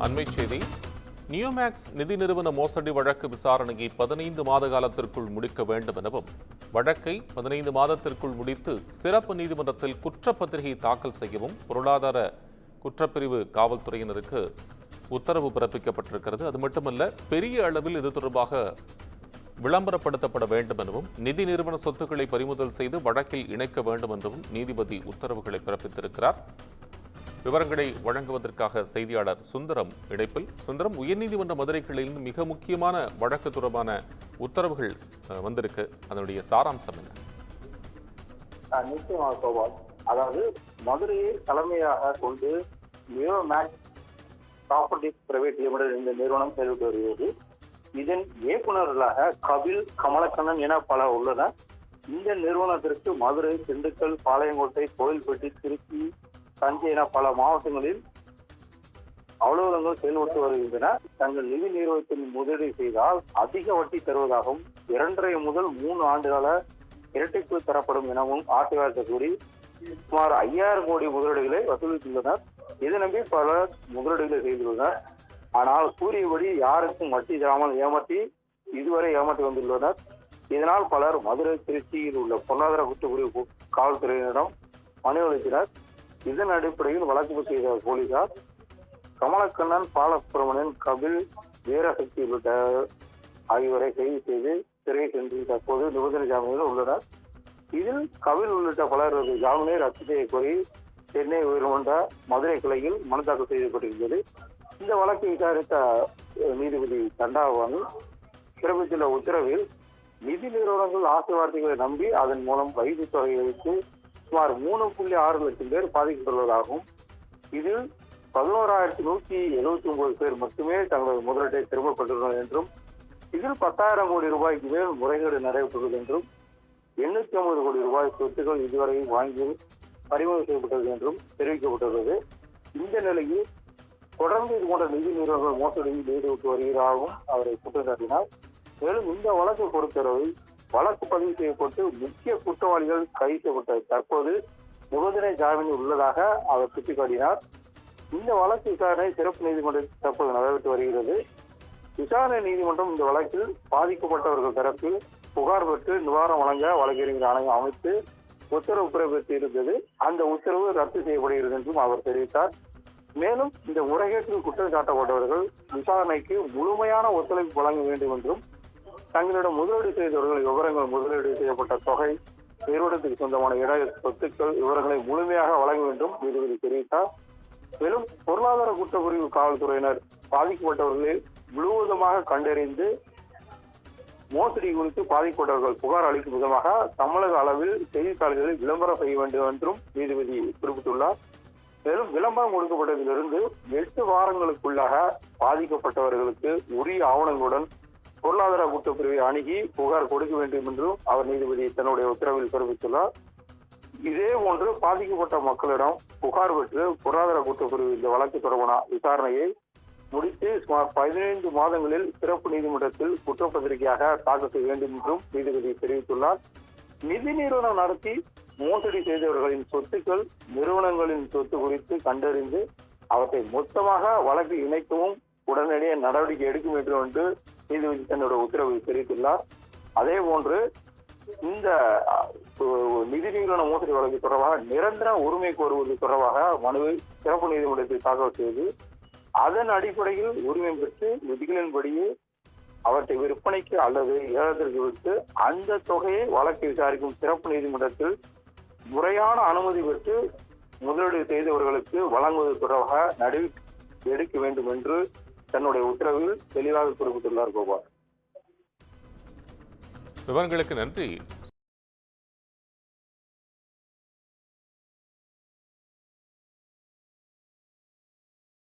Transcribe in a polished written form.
அண்மைச் செய்தி. நியோமேக்ஸ் நிதி நிறுவன மோசடி வழக்கு விசாரணையை 15 மாத காலத்திற்குள் முடிக்க வேண்டும் எனவும், வழக்கை 15 மாதத்திற்குள் முடித்து சிறப்பு நீதிமன்றத்தில் குற்றப்பத்திரிகை தாக்கல் செய்யவும் பொருளாதார குற்றப்பிரிவு காவல்துறையினருக்கு உத்தரவு பிறப்பிக்கப்பட்டிருக்கிறது. அது மட்டுமல்ல, பெரிய அளவில் இது தொடர்பாக விளம்பரப்படுத்தப்பட வேண்டும் எனவும், நிதி நிறுவன சொத்துக்களை பறிமுதல் செய்து வழக்கில் இணைக்க வேண்டும் என்றும் நீதிபதி உத்தரவுகளை பிறப்பித்திருக்கிறார். விவரங்களை வழங்குவதற்காக செய்தியாளர் சுந்தரம் இணைப்பில். சுந்தரம், உயர்நீதிமன்ற மதுரை கிளையில் மிக முக்கியமான வழக்கு தொடர்பான உத்தரவுகள் வந்திருக்கு. அதனுடைய சாராம்சம் என்ன? நிச்சயமாக கோபால், அதாவது மதுரையை தலைமையாக கொண்டு நியோமேக்ஸ் ப்ராப்பர்ட்டிஸ் பிரைவேட் லிமிடெட் இந்த நிறுவனம் செயல்பட்டு வருகிறது. இதன் இயக்குநர்களாக கபில், கமலக்கண்ணன் என பல உள்ளனர். இந்த நிறுவனத்திற்கு மதுரை, திண்டுக்கல், பாளையங்கோட்டை, கோயில்பட்டி, திருச்சி, தஞ்சை என பல மாவட்டங்களில் அலுவலகங்கள் செயல்பட்டு வருகின்றன. தங்கள் நிதி நிறுவனத்தில் முதலீடு செய்தால் அதிக வட்டி தருவதாகவும் 2.5 முதல் 3 ஆண்டுகால இரட்டிப்பு தரப்படும் எனவும் ஆசைவார்த்தை கூறி சுமார் 5000 கோடி முதலீடுகளை வசூலித்துள்ளனர். இதை நம்பி பலர் முதலீடுகளை செய்துள்ளனர். ஆனால் கூறியபடி யாருக்கும் வட்டி தராமல் இதுவரை ஏமாற்றி வந்துள்ளனர். இதனால் பலர் மதுரை, திருச்சியில் உள்ள பொருளாதார குற்றப்பிரிவு காவல்துறையினரிடம் மனு அளித்தனர். இதன் அடிப்படையில் வழக்கு பதிவு செய்த போலீசார் கமலக்கண்ணன், பாலசுப்ரமணியன், கபில், வீரசக்தி உள்ளிட்ட ஆகியோரை கைது செய்து சிறை சென்று தற்போது நிபந்தனை ஜாமீனில் உள்ளனர். இதில் கபில் உள்ளிட்ட பலரது ஜாமீனை ரத்து செய்ய கோரி சென்னை உயர்நீதிமன்ற மதுரை கிளையில் மனு தாக்கல் செய்யப்பட்டிருந்தது. இந்த வழக்கை விசாரித்த நீதிபதி தண்டாவாணி பிறப்பித்துள்ள உத்தரவில், நிதி நிறுவனங்கள் ஆசை வார்த்தைகளை நம்பி அதன் மூலம் வைப்பு தொகையை வைத்து சுமார் 3.6 லட்சம் பேர் பாதிக்கப்பட்டுள்ளதாகவும், இதில் 11,179 பேர் மட்டுமே தங்களது முதலீட்டை திரும்பப்பட்டுள்ளனர் என்றும், இதில் 10,000 கோடி ரூபாய்க்கு மேல் முறைகேடு நடைபெற்றுள்ளது என்றும், 850 கோடி ரூபாய் சொத்துக்கள் இதுவரை வாங்கி பறிமுதல் செய்யப்பட்டது என்றும் தெரிவிக்கப்பட்டுள்ளது. இந்த நிலையில் தொடர்ந்து இது போன்ற நிதி நிறுவனங்கள் மோசடியில் ஈடுபட்டு வருவதாகவும் அவரை குற்றம் சாட்டினார். மேலும் இந்த வழக்கு பொறுத்தவரை வழக்கு பதிவு செய்யப்பட்டு முக்கிய குற்றவாளிகள் கைது செய்யப்பட்ட தற்போது நிபந்தனை ஜாமீனில் உள்ளதாக அவர் சுட்டிக்காட்டினார். இந்த வழக்கு விசாரணை சிறப்பு நீதிமன்றத்தில் தற்போது நடைபெற்று வருகிறது. விசாரணை நீதிமன்றம் இந்த வழக்கில் பாதிக்கப்பட்டவர்கள் தரப்பில் புகார் பெற்று நிவாரணம் வழங்க வழக்கறிஞர் ஆணையம் அமைத்து உத்தரவு பிறப்பித்திருந்தது. அந்த உத்தரவு ரத்து செய்யப்படுகிறது என்றும் அவர் தெரிவித்தார். மேலும் இந்த முறைகேட்டில் குற்றம் சாட்டப்பட்டவர்கள் விசாரணைக்கு முழுமையான ஒத்துழைப்பு வழங்க வேண்டும் என்றும், தங்களிடம் முதலீடு செய்தவர்கள் விவரங்கள், முதலீடு செய்யப்பட்ட தொகை, நிறுவனத்துக்கு சொந்தமான இட சொத்துக்கள் விவரங்களை முழுமையாக வழங்க வேண்டும் நீதிபதி தெரிவித்தார். மேலும் பொருளாதார குற்றப்பிரிவு காவல்துறையினர் பாதிக்கப்பட்டவர்களை முழுவதுமாக கண்டறிந்து மோசடி குறித்து பாதிக்கப்பட்டவர்கள் புகார் அளிக்கும் விதமாக தமிழக அளவில் செய்தித்தாள்களில் விளம்பரம் செய்ய வேண்டும் என்றும் நீதிபதி குறிப்பிட்டுள்ளார். மேலும் விளம்பரம் கொடுக்கப்பட்டதிலிருந்து 8 வாரங்களுக்குள்ளாக பாதிக்கப்பட்டவர்களுக்கு உரிய ஆவணங்களுடன் பொருளாதார குற்றப்பிரிவை அணுகி புகார் கொடுக்க வேண்டும் என்றும் அவர் நீதிபதி தன்னுடைய உத்தரவில் தெரிவித்துள்ளார். இதே போன்று பாதிக்கப்பட்ட மக்களிடம் புகார் பெற்று பொருளாதார குற்றப்பிரிவு இந்த வழக்கு தொடர்பான விசாரணையை முடித்து சுமார் 15 மாதங்களில் சிறப்பு நீதிமன்றத்தில் குற்றப்பத்திரிகையாக தாக்கல் செய்ய வேண்டும் என்றும் நீதிபதி தெரிவித்துள்ளார். நிதி நிறுவனம் நடத்தி மோசடி செய்தவர்களின் சொத்துக்கள், நிறுவனங்களின் சொத்து குறித்து கண்டறிந்து அவற்றை மொத்தமாக வழக்கு இணைக்கவும் உடனடியே நடவடிக்கை எடுக்க வேண்டும் என்று நீதிபதி தன்னுடைய உத்தரவில் தெரிவித்துள்ளார். அதே போன்று இந்த நிதி நிறுவன மோசடி வழக்கு தொடர்பாக நிரந்தர உரிமை கோருவது தொடர்பாக மனுவை சிறப்பு நீதிமன்றத்தில் தாக்கல் செய்து அதன் அடிப்படையில் உரிமை பெற்று விதிகளின்படியே அவற்றை விற்பனைக்கு அல்லது ஏலத்திற்கு விட்டு அந்த தொகையை வழக்கு விசாரிக்கும் சிறப்பு நீதிமன்றத்தில் முறையான அனுமதி பெற்று முதலீடு செய்தவர்களுக்கு வழங்குவது தொடர்பாக நடவடிக்கை எடுக்க வேண்டும் என்று தன்னுடைய உத்தரவில் தெளிவாக குறிப்பிட்டுள்ளார். கோபால், விவரங்களுக்கு நன்றி.